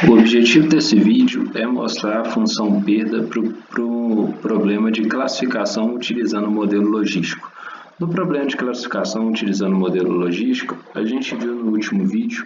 O objetivo desse vídeo é mostrar a função perda para o problema de classificação utilizando o modelo logístico. No problema de classificação utilizando o modelo logístico, a gente viu no último vídeo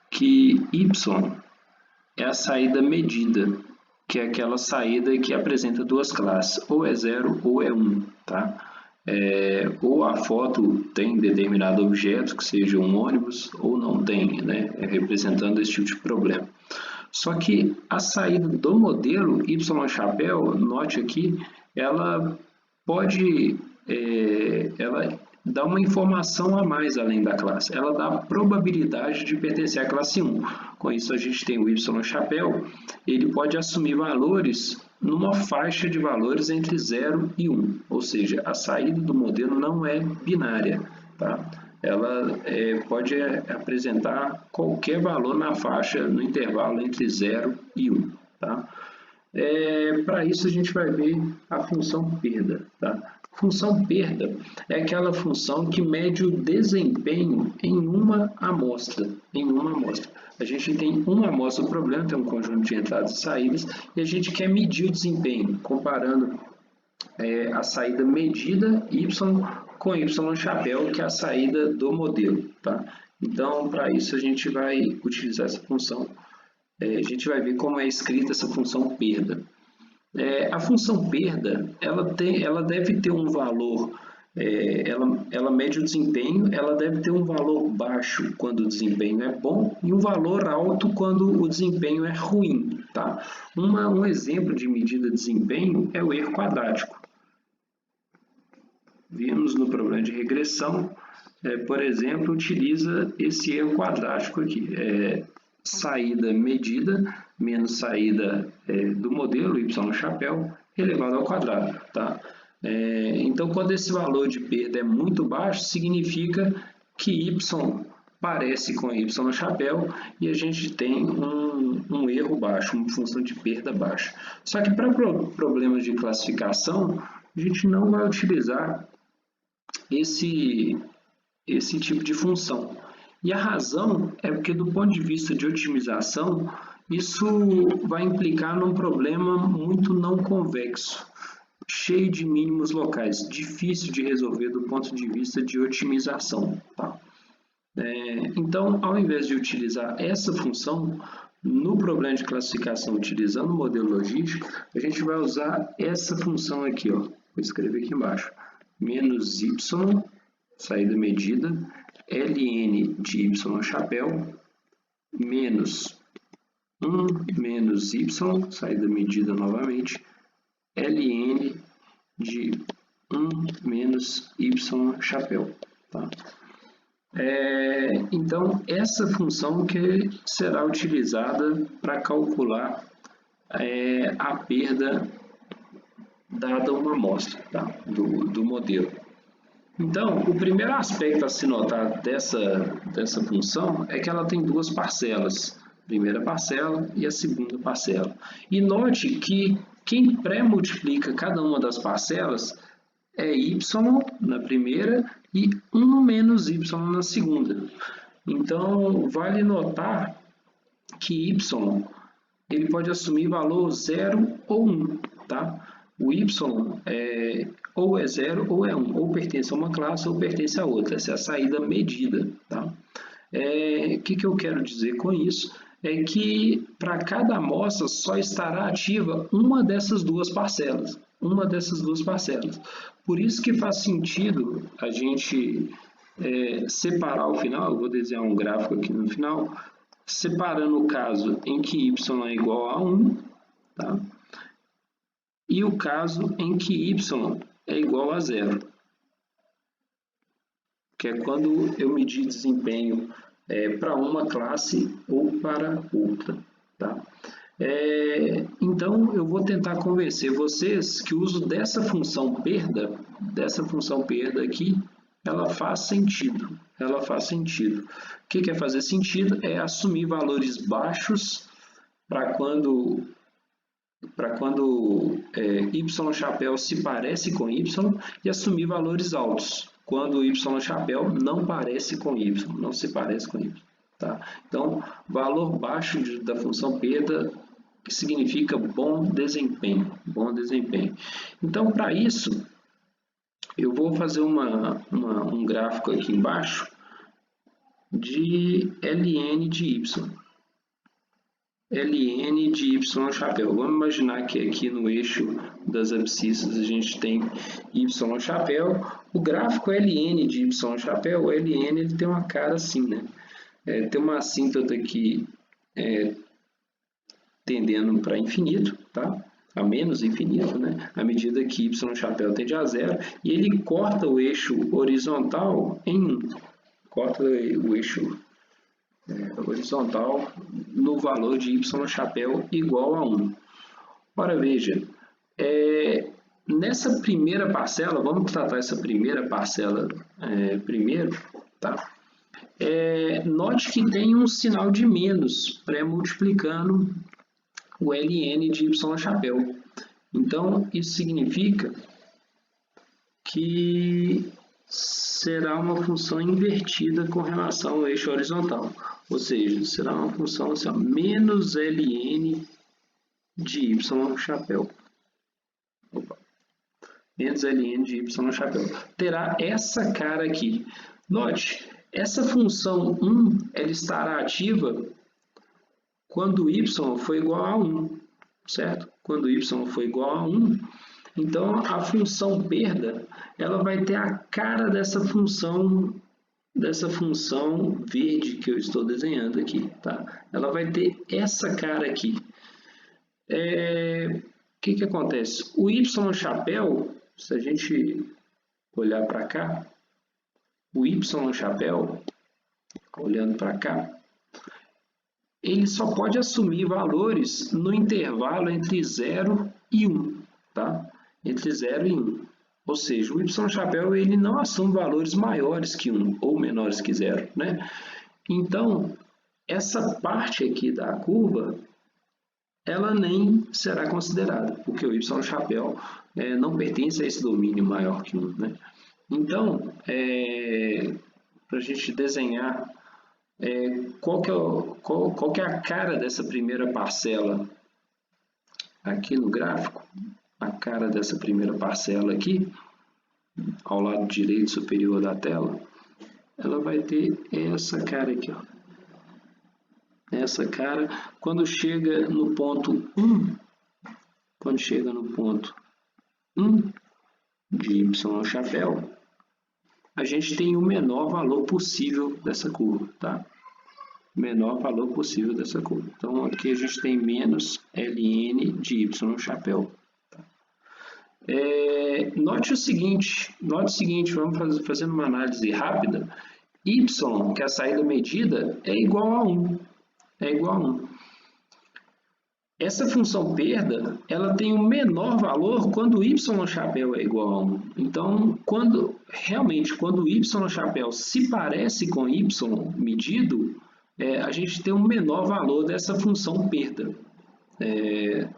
que y é a saída medida, que é aquela saída que apresenta duas classes, ou é 0 ou é 1, tá? Ou a foto tem determinado objeto, que seja um ônibus, ou não tem, né? Representando esse tipo de problema. Só que a saída do modelo Y-chapéu, note aqui, ela pode, ela dá uma informação a mais além da classe. Ela dá a probabilidade de pertencer à classe 1. Com isso a gente tem o Y-chapéu, ele pode assumir valores numa faixa de valores entre 0 e 1, ou seja, a saída do modelo não é binária, tá? Ela pode apresentar qualquer valor na faixa, no intervalo entre 0 e 1. Tá? Para isso, a gente vai ver a função perda. Tá? Função perda é aquela função que mede o desempenho em uma amostra. A gente tem uma amostra do problema, tem um conjunto de entradas e saídas, e a gente quer medir o desempenho, comparando a saída medida y com y-chapéu, que é a saída do modelo. Tá? Então, para isso, a gente vai utilizar essa função. A gente vai ver como é escrita essa função perda. A função perda, ela deve ter um valor, ela mede o desempenho, ela deve ter um valor baixo quando o desempenho é bom e um valor alto quando o desempenho é ruim. Tá? Um exemplo de medida de desempenho é o erro quadrático. Vimos no problema de regressão, por exemplo, utiliza esse erro quadrático aqui. Saída medida menos saída do modelo y-chapéu elevado ao quadrado. Tá? Então, quando esse valor de perda é muito baixo, significa que y parece com y-chapéu e a gente tem um erro baixo, uma função de perda baixa. Só que para problemas de classificação, a gente não vai utilizar esse tipo de função. E a razão é porque, do ponto de vista de otimização, isso vai implicar num problema muito não convexo, cheio de mínimos locais, difícil de resolver do ponto de vista de otimização. Tá? Então, ao invés de utilizar essa função, no problema de classificação utilizando o modelo logístico, a gente vai usar essa função aqui, ó. Vou escrever aqui embaixo. Menos y, saída medida, ln de y-chapéu, menos 1 menos y, saída medida novamente, ln de 1 menos y-chapéu. Tá? Então, essa função que será utilizada para calcular a perda dada uma amostra, tá? do modelo. Então, o primeiro aspecto a se notar dessa função é que ela tem duas parcelas, a primeira parcela e a segunda parcela. E note que quem pré-multiplica cada uma das parcelas é y na primeira e 1 menos y na segunda. Então, vale notar que y ele pode assumir valor 0 ou 1, tá? O y ou é 0 ou é 1, ou pertence a uma classe ou pertence a outra. Essa é a saída medida. Tá? O que eu quero dizer com isso? É que para cada amostra só estará ativa uma dessas duas parcelas. Por isso que faz sentido a gente separar o final. Eu vou desenhar um gráfico aqui no final, separando o caso em que y é igual a 1, tá? E o caso em que y é igual a 0, que é quando eu medir desempenho para uma classe ou para outra. Tá? Então, eu vou tentar convencer vocês que o uso dessa função perda aqui, ela faz sentido. O que é fazer sentido? É assumir valores baixos para quando y-chapéu se parece com y e assumir valores altos quando o y-chapéu não parece com y, não se parece com y. Tá? Então, valor baixo da função perda, que significa bom desempenho. Bom desempenho. Então, para isso, eu vou fazer um gráfico aqui embaixo de ln de y. ln de y chapéu. Vamos imaginar que aqui no eixo das abscissas a gente tem y chapéu. O gráfico ln de y chapéu, o ln ele tem uma cara assim, né? Tem uma assíntota aqui tendendo para infinito, tá? A menos infinito, né? À medida que y chapéu tende a zero, e ele corta o eixo horizontal em 1. Corta o eixo horizontal no valor de y chapéu igual a 1. Ora, veja, nessa primeira parcela, vamos tratar essa primeira parcela primeiro, tá? Note que tem um sinal de menos pré-multiplicando o ln de y chapéu. Então, isso significa que será uma função invertida com relação ao eixo horizontal. Ou seja, será uma função assim, ó, menos ln de y chapéu. Opa. Menos ln de y chapéu. Terá essa cara aqui. Note, essa função 1 ela estará ativa quando y for igual a 1, certo? Quando y for igual a 1, então a função perda ela vai ter a cara dessa função verde que eu estou desenhando aqui, tá? Ela vai ter essa cara aqui. O que acontece? O y chapéu, se a gente olhar para cá, o y chapéu, olhando para cá, ele só pode assumir valores no intervalo entre 0 e 1, tá? Entre 0 e 1. Ou seja, o y chapéu ele não assume valores maiores que 1 ou menores que 0, né? Então, essa parte aqui da curva, ela nem será considerada, porque o y chapéu não pertence a esse domínio maior que 1, né? Então, para a gente desenhar qual que é a cara dessa primeira parcela aqui no gráfico, a cara dessa primeira parcela aqui, ao lado direito superior da tela, ela vai ter essa cara aqui, ó. Essa cara, quando chega no ponto 1, de y chapéu, a gente tem o menor valor possível dessa curva, tá? Menor valor possível dessa curva. Então, aqui a gente tem menos ln de y chapéu. Tá? Note o seguinte, vamos fazendo uma análise rápida. Y, que é a saída medida, é igual a 1. Essa função perda, ela tem o menor valor quando y chapéu é igual a 1. Então, quando o y chapéu se parece com y medido, a gente tem um menor valor dessa função perda,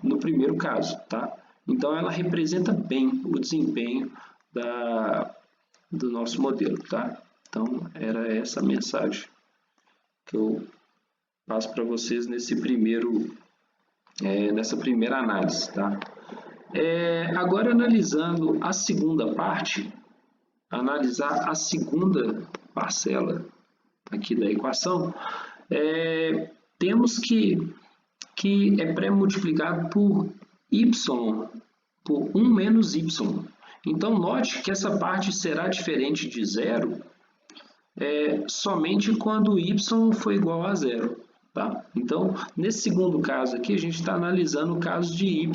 no primeiro caso, tá? Então, ela representa bem o desempenho do nosso modelo, tá? Então, era essa a mensagem que eu passo para vocês nessa primeira análise, tá? Agora, analisando a segunda parte, analisar a segunda parcela aqui da equação, temos que é pré-multiplicado por y, por 1 menos y. Então, note que essa parte será diferente de 0 somente quando y for igual a 0. Tá? Então, nesse segundo caso aqui, a gente está analisando o caso de y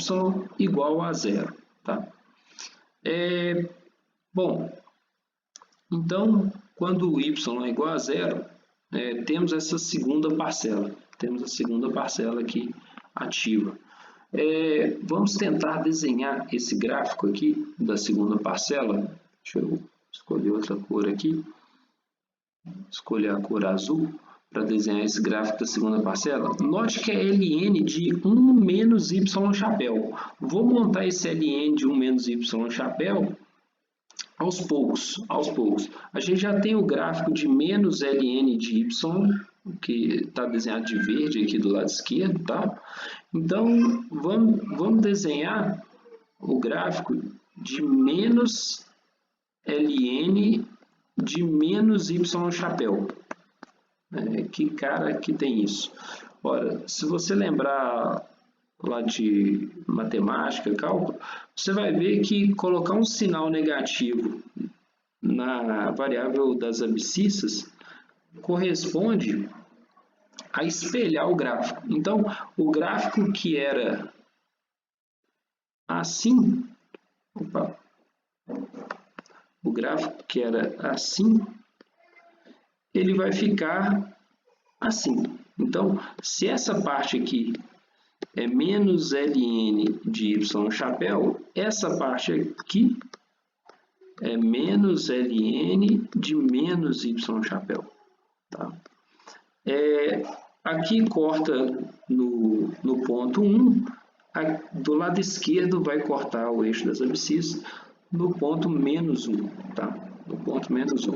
igual a 0. Tá? Bom, então, quando o y é igual a 0, temos essa segunda parcela. Temos a segunda parcela aqui ativa. Vamos tentar desenhar esse gráfico aqui da segunda parcela. Deixa eu escolher outra cor aqui. Escolher a cor azul para desenhar esse gráfico da segunda parcela. Note que é ln de 1 menos y chapéu. Vou montar esse ln de 1 menos y chapéu aos poucos. A gente já tem o gráfico de menos ln de y que está desenhado de verde aqui do lado esquerdo, tá? Então, vamos desenhar o gráfico de menos ln de menos y chapéu. Que cara que tem isso? Ora, se você lembrar lá de matemática, cálculo, você vai ver que colocar um sinal negativo na variável das abscissas corresponde a espelhar o gráfico. Então, o gráfico que era assim, o gráfico que era assim, ele vai ficar assim. Então, se essa parte aqui é menos ln de y chapéu, essa parte aqui é menos ln de menos y chapéu. Tá? Aqui corta no ponto 1, do lado esquerdo vai cortar o eixo das abscissas no ponto menos 1. Tá? No ponto menos 1.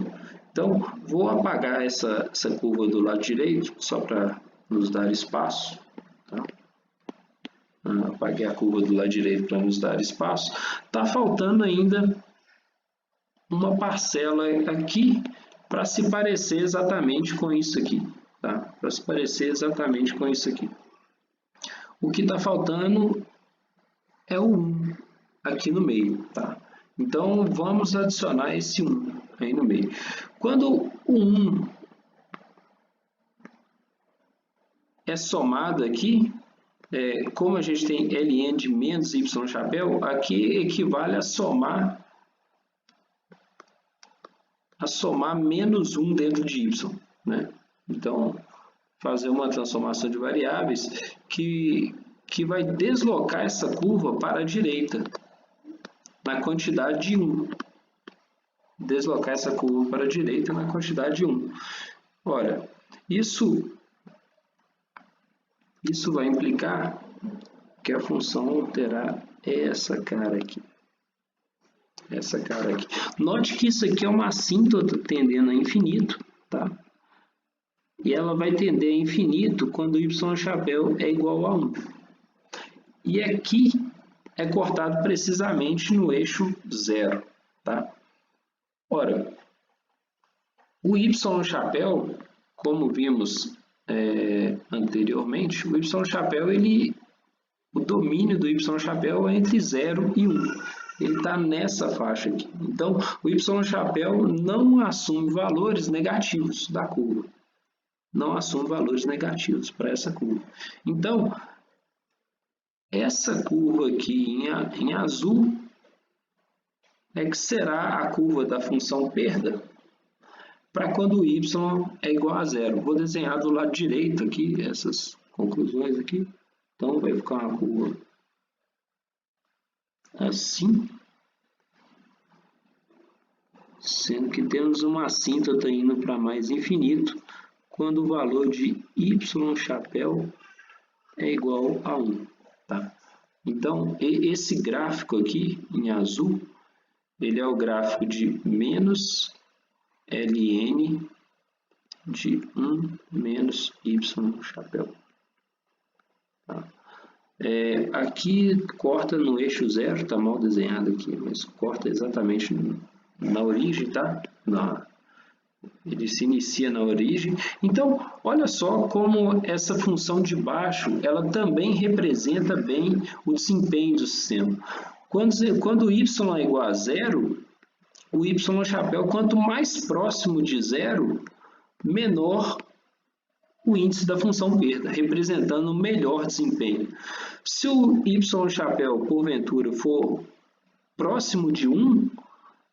Então, vou apagar essa curva do lado direito, só para nos dar espaço. Tá? Apaguei a curva do lado direito para nos dar espaço. Está faltando ainda uma parcela aqui para se parecer exatamente com isso aqui. Tá? Para se parecer exatamente com isso aqui. O que está faltando é o 1 aqui no meio. Tá? Então, vamos adicionar esse 1 aí no meio. Quando o 1 é somado aqui, como a gente tem ln de menos y chapéu, aqui equivale a somar menos 1 dentro de y. Né? Então, fazer uma transformação de variáveis que vai deslocar essa curva para a direita, na quantidade de 1. Deslocar essa curva para a direita na quantidade de 1. Ora, isso vai implicar que a função terá essa cara aqui. Essa cara aqui. Note que isso aqui é uma assíntota tendendo a infinito, tá? E ela vai tender a infinito quando y chapéu é igual a 1. E aqui é cortado precisamente no eixo 0, tá? Ora, o y chapéu, como vimos anteriormente, o y chapéu, o domínio do y chapéu é entre 0 e 1. Ele está nessa faixa aqui. Então, o y chapéu não assume valores negativos da curva. Não assume valores negativos para essa curva. Então, essa curva aqui em azul é que será a curva da função perda para quando o y é igual a 0. Vou desenhar do lado direito aqui essas conclusões aqui. Então, vai ficar uma curva assim, sendo que temos uma assíntota indo para mais infinito quando o valor de y chapéu é igual a 1. Tá? Então, esse gráfico aqui em azul, ele é o gráfico de menos ln de 1 menos y chapéu. Tá? Aqui corta no eixo 0, está mal desenhado aqui, mas corta exatamente na origem, tá? Ele se inicia na origem. Então, olha só como essa função de baixo, ela também representa bem o desempenho do sistema. Quando y é igual a 0, o y chapéu, quanto mais próximo de 0, menor o índice da função perda, representando o melhor desempenho. Se o y chapéu, porventura, for próximo de 1,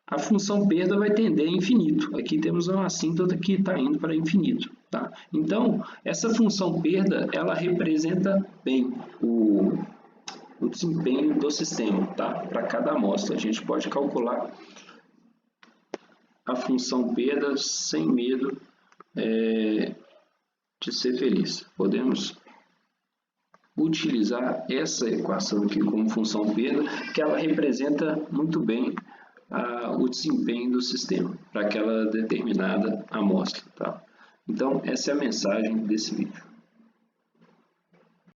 a função perda vai tender a infinito. Aqui temos uma assíntota que está indo para infinito. Tá? Então, essa função perda, ela representa bem o desempenho do sistema. Tá? Para cada amostra, a gente pode calcular a função perda sem medo de ser feliz. Podemos utilizar essa equação aqui como função perda, que ela representa muito bem o desempenho do sistema para aquela determinada amostra. Tá? Então, essa é a mensagem desse vídeo.